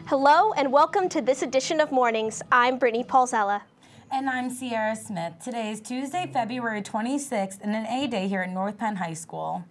Hello and welcome to this edition of Mornings. I'm Brittany Paulzella. And I'm Sierra Smith. Today is Tuesday, February 26th, and an A Day here at North Penn High School.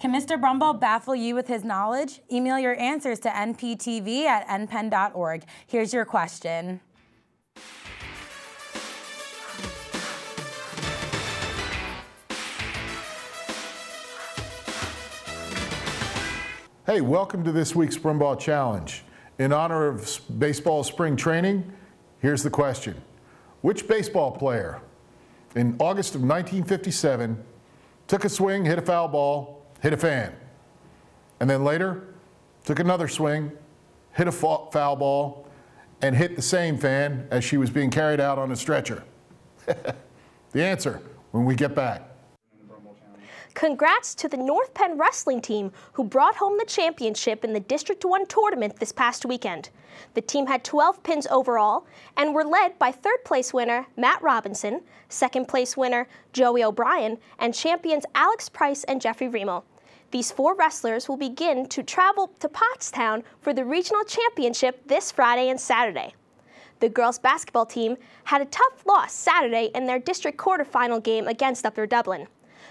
Can Mr. Brumbaugh baffle you with his knowledge? Email your answers to nptv@npenn.org. Here's your question. Hey, welcome to this week's Brumbaugh Challenge. In honor of baseball spring training, here's the question. Which baseball player in August of 1957 took a swing, hit a foul ball, hit a fan, and then later took another swing, hit a foul ball, and hit the same fan as she was being carried out on a stretcher? The answer when we get back. Congrats to the North Penn wrestling team who brought home the championship in the District 1 tournament this past weekend. The team had 12 pins overall and were led by third-place winner Matt Robinson, second-place winner Joey O'Brien, and champions Alex Price and Jeffrey Remo. These four wrestlers will begin to travel to Pottstown for the regional championship this Friday and Saturday. The girls' basketball team had a tough loss Saturday in their district quarterfinal game against Upper Dublin.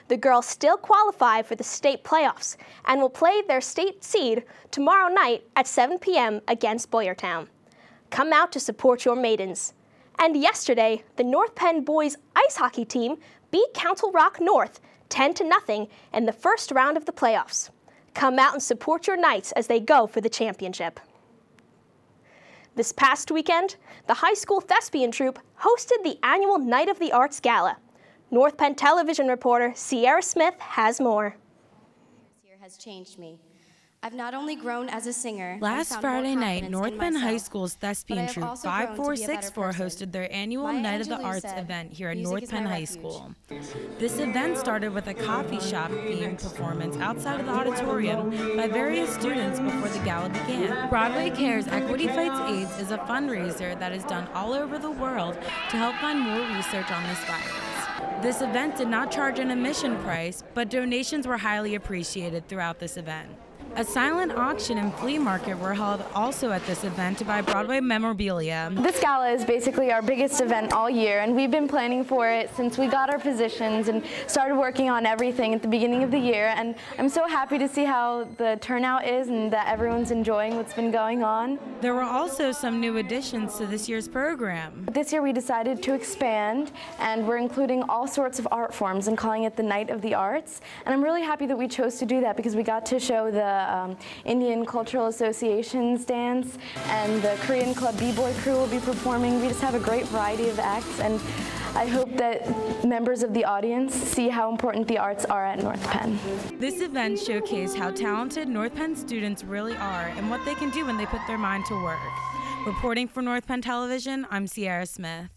The girls still qualify for the state playoffs and will play their state seed tomorrow night at 7 p.m. against Boyertown. Come out to support your maidens. And yesterday, the North Penn boys ice hockey team beat Council Rock North 10-0 in the first round of the playoffs. Come out and support your Knights as they go for the championship. This past weekend, the high school thespian troupe hosted the annual Night of the Arts Gala. North Penn television reporter Sierra Smith has more. This year has changed me. I've not only grown as a singer. Last Friday night, North Penn High School's thespian troupe 5464 hosted their annual Night of the Arts event here at North Penn High School. This event started with a coffee shop themed performance outside of the auditorium by various students before the gala began. Broadway Cares Equity Fights AIDS is a fundraiser that is done all over the world to help find more research on this virus. This event did not charge an admission price, but donations were highly appreciated throughout this event. A silent auction and flea market were held also at this event to buy Broadway memorabilia. This gala is basically our biggest event all year, and we've been planning for it since we got our positions and started working on everything at the beginning of the year. And I'm so happy to see how the turnout is and that everyone's enjoying what's been going on. There were also some new additions to this year's program. This year we decided to expand, and we're including all sorts of art forms and calling it the Night of the Arts. And I'm really happy that we chose to do that because we got to show the Indian Cultural Association's dance, and the Korean Club B-Boy crew will be performing. We just have a great variety of acts, and I hope that members of the audience see how important the arts are at North Penn. This event showcased how talented North Penn students really are and what they can do when they put their mind to work. Reporting for North Penn Television, I'm Sierra Smith.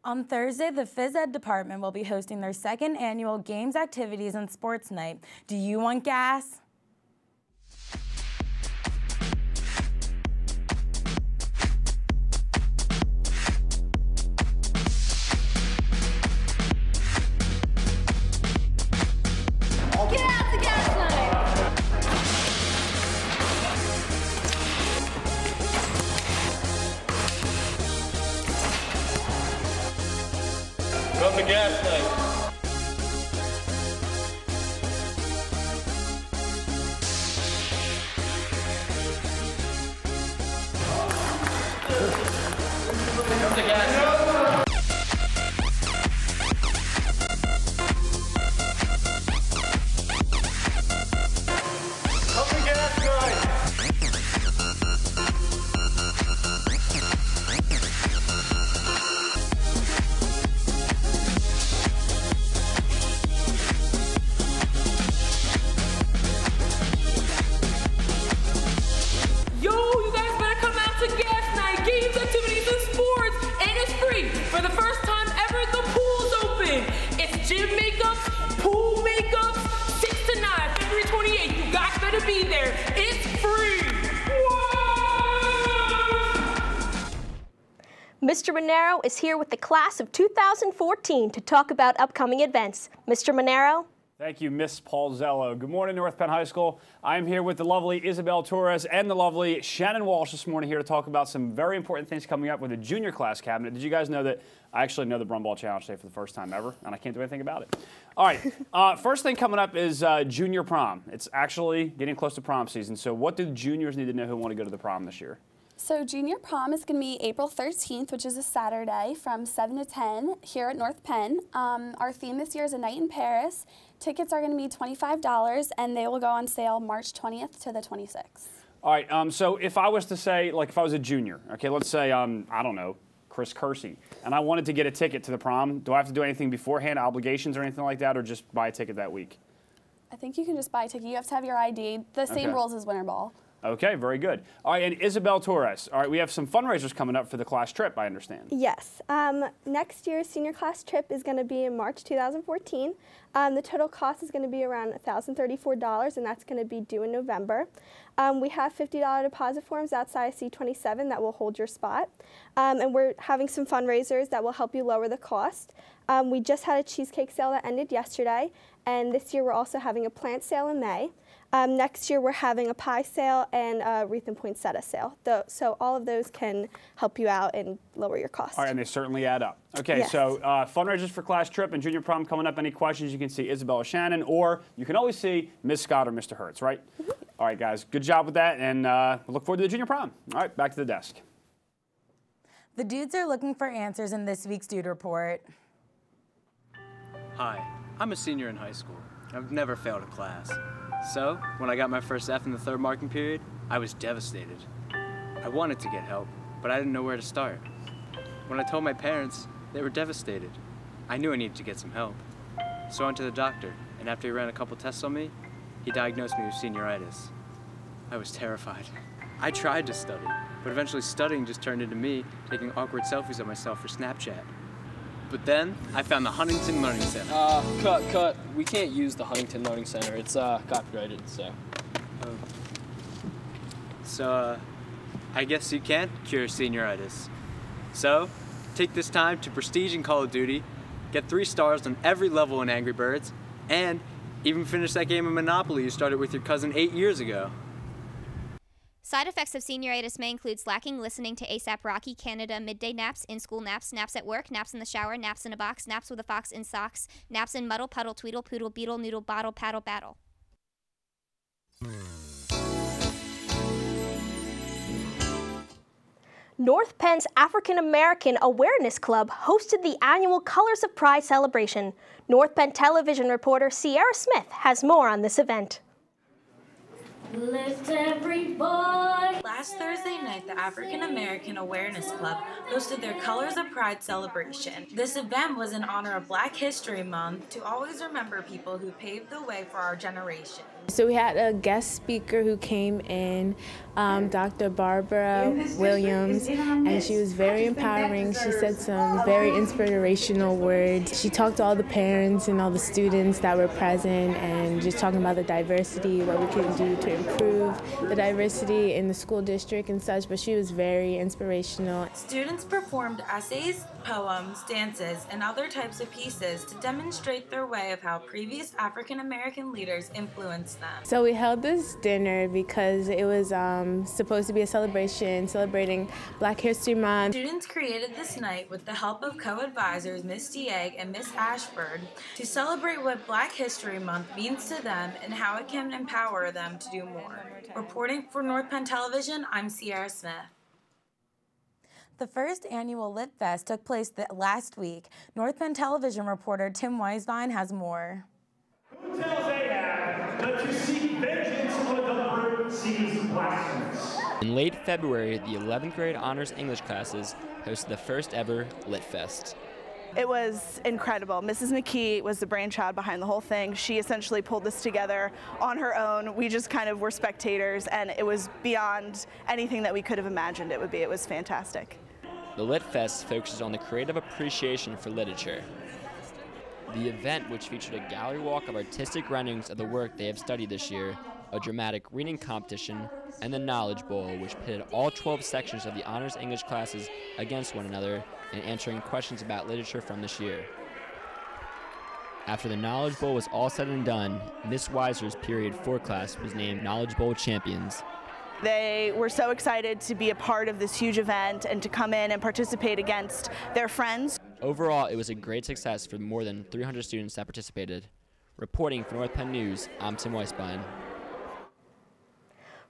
On Thursday, the Phys Ed department will be hosting their second annual Games, Activities, and Sports Night. Do you want gas? Come to gas night. Come to gas night. For the first time ever, the pool's open. It's gym makeups, pool makeups, 6 to 9, February 28th. You guys better be there. It's free. Whoa! Mr. Monero is here with the class of 2014 to talk about upcoming events. Mr. Monero? Thank you, Miss Paulzello. Good morning, North Penn High School. I'm here with the lovely Isabel Torres and the lovely Shannon Walsh this morning here to talk about some very important things coming up with the junior class cabinet. Did you guys know that I actually know the Brumball Challenge today for the first time ever, and I can't do anything about it? All right, first thing coming up is junior prom. It's actually getting close to prom season, so what do juniors need to know who want to go to the prom this year? So junior prom is going to be April 13th, which is a Saturday from 7 to 10 here at North Penn. Our theme this year is A Night in Paris. Tickets are going to be $25, and they will go on sale March 20th to the 26th. All right, so if I was to say, like if I was a junior, okay, let's say, I don't know, Chris Kersey, and I wanted to get a ticket to the prom, do I have to do anything beforehand, obligations or anything like that, or just buy a ticket that week? I think you can just buy a ticket. You have to have your ID. The same rules as Winter Ball. Okay, very good. All right, and Isabel Torres. All right, we have some fundraisers coming up for the class trip, I understand. Yes. Next year's senior class trip is going to be in March 2014. The total cost is going to be around $1,034, and that's going to be due in November. We have $50 deposit forms outside C27 that will hold your spot. And we're having some fundraisers that will help you lower the cost. We just had a cheesecake sale that ended yesterday, and this year we're also having a plant sale in May. Next year we're having a pie sale and a wreath and poinsettia sale. So all of those can help you out and lower your cost. All right, and they certainly add up. Okay, yes. So fundraisers for class trip and junior prom coming up. Any questions, you can see Isabel or Shannon, or you can always see Ms. Scott or Mr. Hertz, right? Mm-hmm. All right, guys, good job with that, and we look forward to the junior prom. All right, back to the desk. The dudes are looking for answers in this week's Dude Report. Hi, I'm a senior in high school. I've never failed a class. So, when I got my first F in the third marking period, I was devastated. I wanted to get help, but I didn't know where to start. When I told my parents, they were devastated. I knew I needed to get some help. So I went to the doctor, and after he ran a couple tests on me, he diagnosed me with senioritis. I was terrified. I tried to study, but eventually studying just turned into me taking awkward selfies of myself for Snapchat. But then, I found the Huntington Learning Center. Cut. We can't use the Huntington Learning Center. It's copyrighted, so. So, I guess you can't cure senioritis. So, take this time to prestige in Call of Duty, get 3 stars on every level in Angry Birds, and even finish that game of Monopoly you started with your cousin 8 years ago. Side effects of senioritis may include slacking, listening to A$AP Rocky, Canada, midday naps, in-school naps, naps at work, naps in the shower, naps in a box, naps with a fox in socks, naps in muddle, puddle, tweedle, poodle, beetle, noodle, bottle, paddle, battle. North Penn's African American Awareness Club hosted the annual Colors of Pride celebration. North Penn television reporter Sierra Smith has more on this event. Lift every boy. Last Thursday night, the African American Awareness Club hosted their Colors of Pride celebration. This event was in honor of Black History Month to always remember people who paved the way for our generation. So we had a guest speaker who came in, Dr. Barbara Williams, and she was very empowering. She said some very inspirational words. She talked to all the parents and all the students that were present and just talking about the diversity, what we can do to improve the diversity in the school district and such, but she was very inspirational. Students performed essays, poems, dances, and other types of pieces to demonstrate their way of how previous African American leaders influenced them. So we held this dinner because it was supposed to be a celebration celebrating Black History Month. Students created this night with the help of co-advisors Miss Dieg and Miss Ashford to celebrate what Black History Month means to them and how it can empower them to do more. Reporting for North Penn Television, I'm Sierra Smith. The first annual Lit Fest took place last week. North Penn Television reporter Tim Weisbein has more. Who tells Ahab that to seek vengeance on a deliberate seems blasphemous? In late February, the 11th grade honors English classes hosted the first ever Lit Fest. It was incredible. Mrs. McKee was the brainchild behind the whole thing. She essentially pulled this together on her own. We just kind of were spectators, and it was beyond anything that we could have imagined it would be. It was fantastic. The Lit Fest focuses on the creative appreciation for literature. The event, which featured a gallery walk of artistic renderings of the work they have studied this year, a dramatic reading competition, and the Knowledge Bowl, which pitted all 12 sections of the honors English classes against one another in answering questions about literature from this year. After the Knowledge Bowl was all said and done, Miss Weiser's Period 4 class was named Knowledge Bowl champions. They were so excited to be a part of this huge event and to come in and participate against their friends. Overall, it was a great success for more than 300 students that participated. Reporting for North Penn News, I'm Tim Weisbein.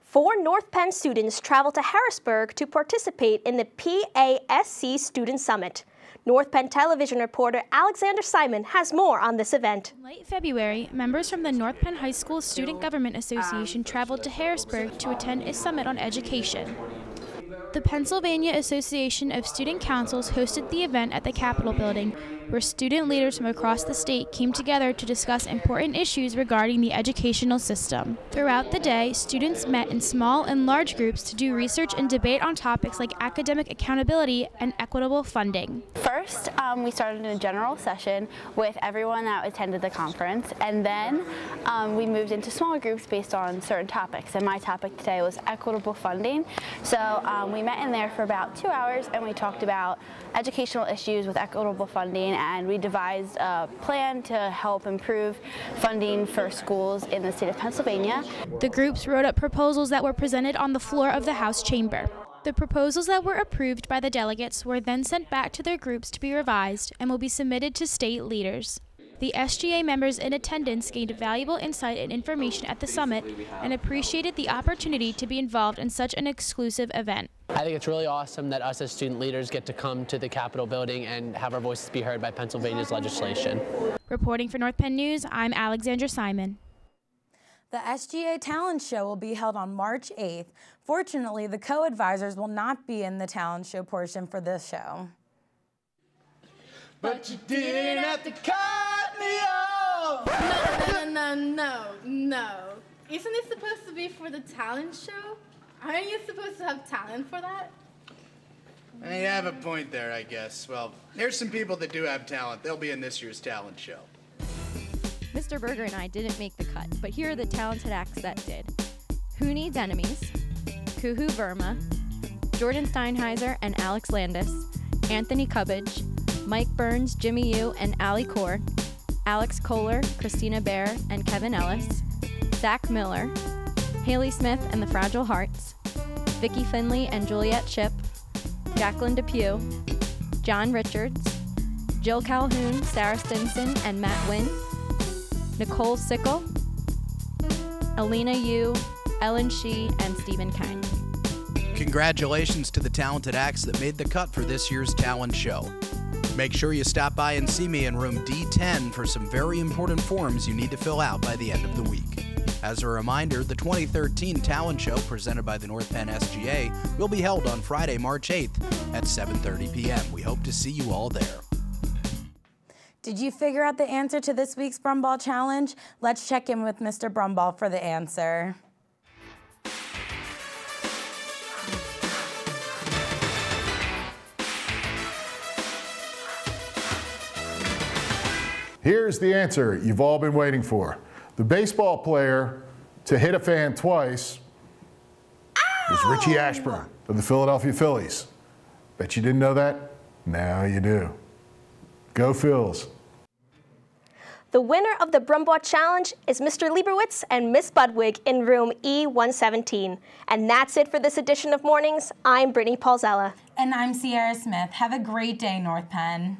4 North Penn students traveled to Harrisburg to participate in the PASC Student Summit. North Penn television reporter Alexander Simon has more on this event. In late February, members from the North Penn High School Student Government Association traveled to Harrisburg to attend a summit on education. The Pennsylvania Association of Student Councils hosted the event at the Capitol Building, where student leaders from across the state came together to discuss important issues regarding the educational system. Throughout the day, students met in small and large groups to do research and debate on topics like academic accountability and equitable funding. First, we started in a general session with everyone that attended the conference, and then we moved into smaller groups based on certain topics. And my topic today was equitable funding. So we met in there for about 2 hours, and we talked about educational issues with equitable funding, and we devised a plan to help improve funding for schools in the state of Pennsylvania. The groups wrote up proposals that were presented on the floor of the House chamber. The proposals that were approved by the delegates were then sent back to their groups to be revised and will be submitted to state leaders. The SGA members in attendance gained valuable insight and information at the summit and appreciated the opportunity to be involved in such an exclusive event. I think it's really awesome that us as student leaders get to come to the Capitol building and have our voices be heard by Pennsylvania's legislation. Reporting for North Penn News, I'm Alexandra Simon. The SGA Talent Show will be held on March 8th. Fortunately, the co-advisors will not be in the talent show portion for this show. But you didn't have to cut me off! No. Isn't it supposed to be for the talent show? Aren't you supposed to have talent for that? You have a point there, I guess. Well, here's some people that do have talent. They'll be in this year's talent show. Mr. Berger and I didn't make the cut, but here are the talented acts that did. Hooney Denemies, Kuhu Verma, Jordan Steinheiser and Alex Landis, Anthony Cubbage, Mike Burns, Jimmy Yu and Allie Core, Alex Kohler, Christina Bear and Kevin Ellis, Zach Miller, Haley Smith and the Fragile Hearts, Vicki Finley and Juliet Shipp, Jacqueline Depew, John Richards, Jill Calhoun, Sarah Stinson and Matt Wynn, Nicole Sickle, Alina Yu, Ellen Shee, and Stephen Kine. Congratulations to the talented acts that made the cut for this year's talent show. Make sure you stop by and see me in room D10 for some very important forms you need to fill out by the end of the week. As a reminder, the 2013 talent show presented by the North Penn SGA will be held on Friday, March 8th at 7:30 p.m. We hope to see you all there. Did you figure out the answer to this week's Brumball Challenge? Let's check in with Mr. Brumball for the answer. Here's the answer you've all been waiting for. The baseball player to hit a fan twice was Richie Ashburn of the Philadelphia Phillies. Bet you didn't know that? Now you do. Go Phils. The winner of the Brumball Challenge is Mr. Lieberwitz and Miss Budwig in room E117. And that's it for this edition of Mornings. I'm Brittany Paulzella. And I'm Sierra Smith. Have a great day, North Penn.